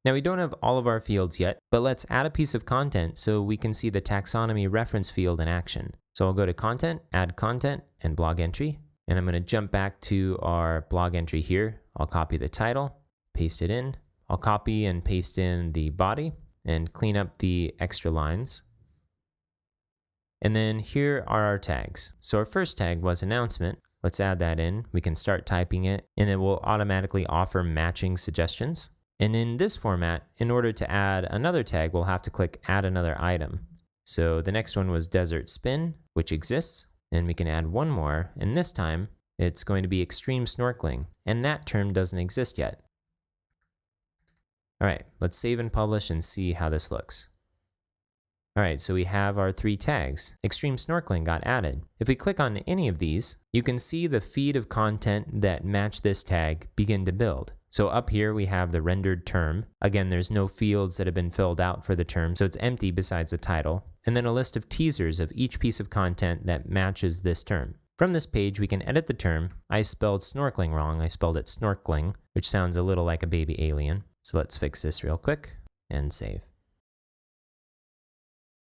Now we don't have all of our fields yet, but let's add a piece of content so we can see the taxonomy reference field in action. So I'll go to Content, Add Content, and Blog Entry. And I'm going to jump back to our blog entry here. I'll copy the title, paste it in. I'll copy and paste in the body and clean up the extra lines. And then here are our tags. So our first tag was announcement. Let's add that in. We can start typing it and it will automatically offer matching suggestions. And in this format, in order to add another tag, we'll have to click add another item. So the next one was desert spin, which exists, and we can add one more. And this time it's going to be extreme snorkeling, and that term doesn't exist yet. All right, let's save and publish and see how this looks. All right, so we have our 3 tags. Extreme snorkeling got added. If we click on any of these, you can see the feed of content that match this tag begin to build. So up here we have the rendered term. Again, there's no fields that have been filled out for the term, so it's empty besides the title. And then a list of teasers of each piece of content that matches this term. From this page, we can edit the term. I spelled snorkeling wrong. I spelled it snorkeling, which sounds a little like a baby alien. So let's fix this real quick and save.